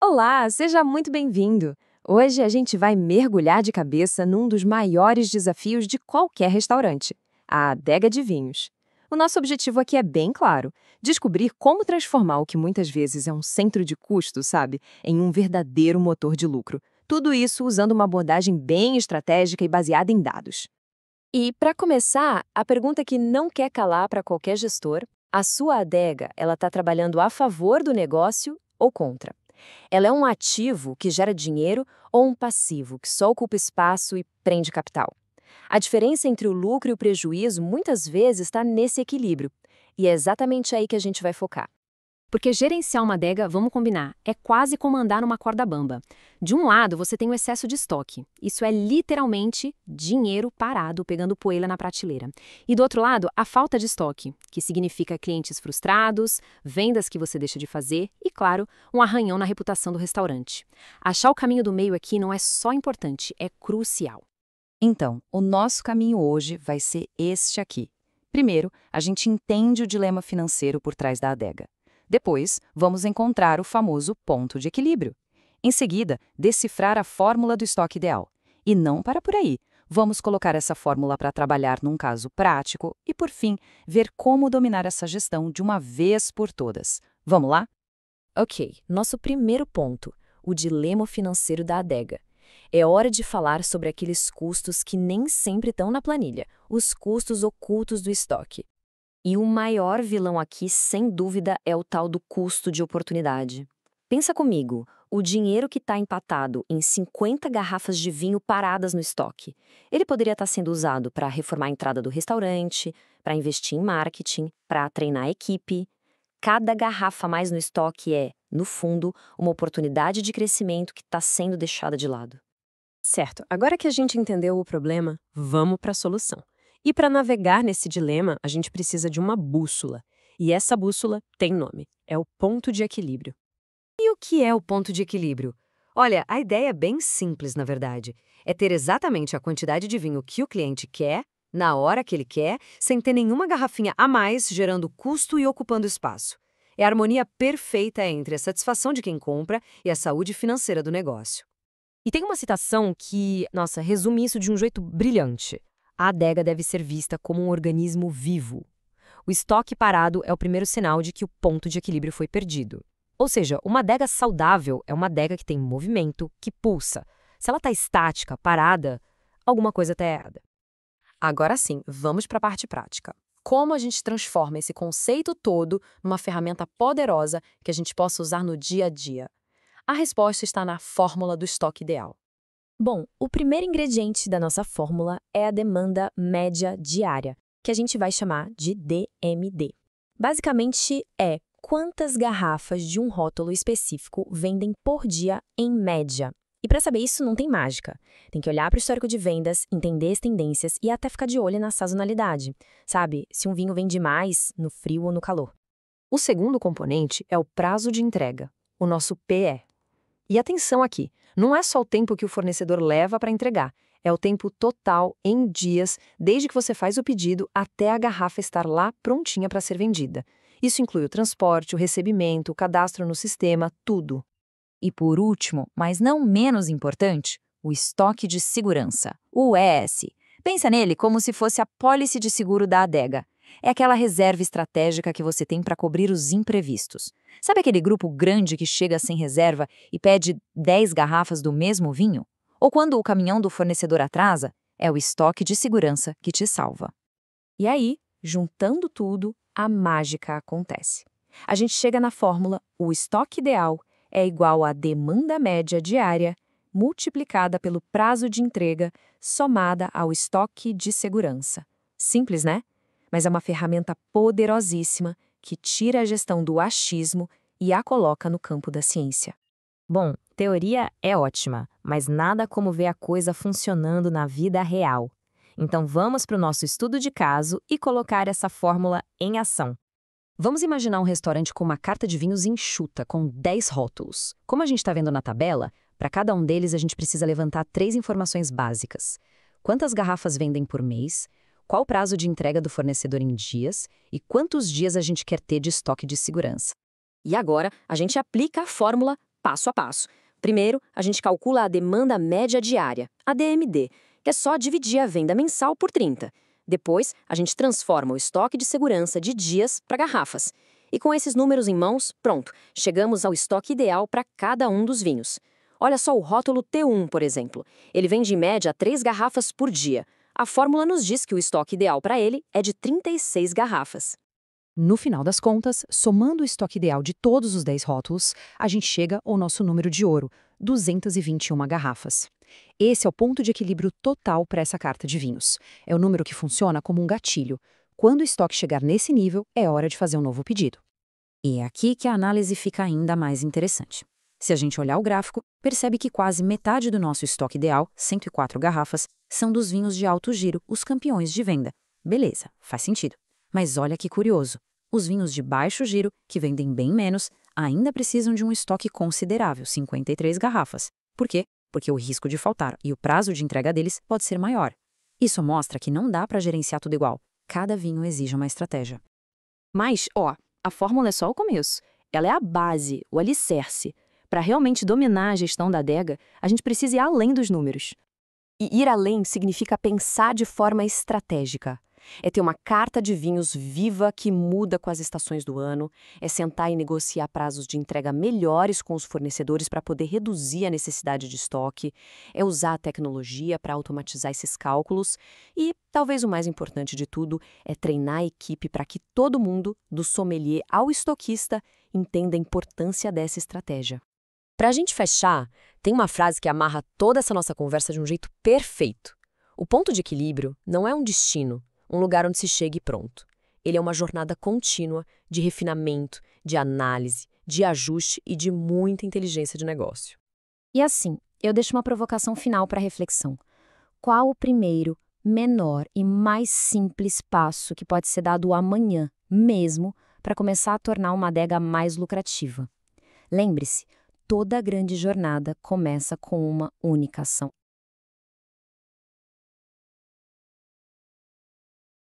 Olá, seja muito bem-vindo! Hoje a gente vai mergulhar de cabeça num dos maiores desafios de qualquer restaurante, a adega de vinhos. O nosso objetivo aqui é bem claro: descobrir como transformar o que muitas vezes é um centro de custo, sabe, em um verdadeiro motor de lucro. Tudo isso usando uma abordagem bem estratégica e baseada em dados. E, para começar, a pergunta que não quer calar para qualquer gestor: a sua adega, ela está trabalhando a favor do negócio ou contra? Ela é um ativo que gera dinheiro ou um passivo que só ocupa espaço e prende capital? A diferença entre o lucro e o prejuízo muitas vezes está nesse equilíbrio. E é exatamente aí que a gente vai focar. Porque gerenciar uma adega, vamos combinar, é quase como andar numa corda bamba. De um lado, você tem o excesso de estoque. Isso é literalmente dinheiro parado pegando poeira na prateleira. E do outro lado, a falta de estoque, que significa clientes frustrados, vendas que você deixa de fazer e, claro, um arranhão na reputação do restaurante. Achar o caminho do meio aqui não é só importante, é crucial. Então, o nosso caminho hoje vai ser este aqui. Primeiro, a gente entende o dilema financeiro por trás da adega. Depois, vamos encontrar o famoso ponto de equilíbrio. Em seguida, decifrar a fórmula do estoque ideal. E não para por aí. Vamos colocar essa fórmula para trabalhar num caso prático e, por fim, ver como dominar essa gestão de uma vez por todas. Vamos lá? Ok, nosso primeiro ponto, o dilema financeiro da adega. É hora de falar sobre aqueles custos que nem sempre estão na planilha, os custos ocultos do estoque. E o maior vilão aqui, sem dúvida, é o tal do custo de oportunidade. Pensa comigo, o dinheiro que está empatado em 50 garrafas de vinho paradas no estoque. Ele poderia estar sendo usado para reformar a entrada do restaurante, para investir em marketing, para treinar a equipe. Cada garrafa a mais no estoque é, no fundo, uma oportunidade de crescimento que está sendo deixada de lado. Certo, agora que a gente entendeu o problema, vamos para a solução. E para navegar nesse dilema, a gente precisa de uma bússola. E essa bússola tem nome: é o ponto de equilíbrio. E o que é o ponto de equilíbrio? Olha, a ideia é bem simples, na verdade. É ter exatamente a quantidade de vinho que o cliente quer, na hora que ele quer, sem ter nenhuma garrafinha a mais, gerando custo e ocupando espaço. É a harmonia perfeita entre a satisfação de quem compra e a saúde financeira do negócio. E tem uma citação que, nossa, resume isso de um jeito brilhante. A adega deve ser vista como um organismo vivo. O estoque parado é o primeiro sinal de que o ponto de equilíbrio foi perdido. Ou seja, uma adega saudável é uma adega que tem movimento, que pulsa. Se ela está estática, parada, alguma coisa está errada. Agora sim, vamos para a parte prática. Como a gente transforma esse conceito todo numa ferramenta poderosa que a gente possa usar no dia a dia? A resposta está na fórmula do estoque ideal. Bom, o primeiro ingrediente da nossa fórmula é a demanda média diária, que a gente vai chamar de DMD. Basicamente, é quantas garrafas de um rótulo específico vendem por dia em média. E para saber isso não tem mágica. Tem que olhar para o histórico de vendas, entender as tendências e até ficar de olho na sazonalidade. Sabe, se um vinho vende mais no frio ou no calor. O segundo componente é o prazo de entrega, o nosso PE. E atenção aqui, não é só o tempo que o fornecedor leva para entregar, é o tempo total em dias, desde que você faz o pedido até a garrafa estar lá prontinha para ser vendida. Isso inclui o transporte, o recebimento, o cadastro no sistema, tudo. E por último, mas não menos importante, o estoque de segurança, o ES. Pensa nele como se fosse a pólice de seguro da adega. É aquela reserva estratégica que você tem para cobrir os imprevistos. Sabe aquele grupo grande que chega sem reserva e pede 10 garrafas do mesmo vinho? Ou quando o caminhão do fornecedor atrasa, é o estoque de segurança que te salva. E aí, juntando tudo, a mágica acontece. A gente chega na fórmula: o estoque ideal é igual à demanda média diária multiplicada pelo prazo de entrega somada ao estoque de segurança. Simples, né? Mas é uma ferramenta poderosíssima que tira a gestão do achismo e a coloca no campo da ciência. Bom, teoria é ótima, mas nada como ver a coisa funcionando na vida real. Então vamos para o nosso estudo de caso e colocar essa fórmula em ação. Vamos imaginar um restaurante com uma carta de vinhos enxuta, com 10 rótulos. Como a gente está vendo na tabela, para cada um deles a gente precisa levantar 3 informações básicas. Quantas garrafas vendem por mês? Qual o prazo de entrega do fornecedor em dias? E quantos dias a gente quer ter de estoque de segurança? E agora, a gente aplica a fórmula passo a passo. Primeiro, a gente calcula a demanda média diária, a DMD, que é só dividir a venda mensal por 30. Depois, a gente transforma o estoque de segurança de dias para garrafas. E com esses números em mãos, pronto, chegamos ao estoque ideal para cada um dos vinhos. Olha só o rótulo T1, por exemplo. Ele vende em média 3 garrafas por dia. A fórmula nos diz que o estoque ideal para ele é de 36 garrafas. No final das contas, somando o estoque ideal de todos os 10 rótulos, a gente chega ao nosso número de ouro, 221 garrafas. Esse é o ponto de equilíbrio total para essa carta de vinhos. É o número que funciona como um gatilho. Quando o estoque chegar nesse nível, é hora de fazer um novo pedido. E é aqui que a análise fica ainda mais interessante. Se a gente olhar o gráfico, percebe que quase metade do nosso estoque ideal, 104 garrafas, são dos vinhos de alto giro, os campeões de venda. Beleza, faz sentido. Mas olha que curioso. Os vinhos de baixo giro, que vendem bem menos, ainda precisam de um estoque considerável, 53 garrafas. Por quê? Porque o risco de faltar e o prazo de entrega deles pode ser maior. Isso mostra que não dá para gerenciar tudo igual. Cada vinho exige uma estratégia. Mas, a fórmula é só o começo. Ela é a base, o alicerce. Para realmente dominar a gestão da adega, a gente precisa ir além dos números. E ir além significa pensar de forma estratégica. É ter uma carta de vinhos viva que muda com as estações do ano, é sentar e negociar prazos de entrega melhores com os fornecedores para poder reduzir a necessidade de estoque, é usar a tecnologia para automatizar esses cálculos e, talvez o mais importante de tudo, é treinar a equipe para que todo mundo, do sommelier ao estoquista, entenda a importância dessa estratégia. Para a gente fechar, tem uma frase que amarra toda essa nossa conversa de um jeito perfeito. O ponto de equilíbrio não é um destino, um lugar onde se chega e pronto. Ele é uma jornada contínua de refinamento, de análise, de ajuste e de muita inteligência de negócio. E assim, eu deixo uma provocação final para reflexão. Qual o primeiro, menor e mais simples passo que pode ser dado amanhã mesmo para começar a tornar uma adega mais lucrativa? Lembre-se, toda grande jornada começa com uma única ação.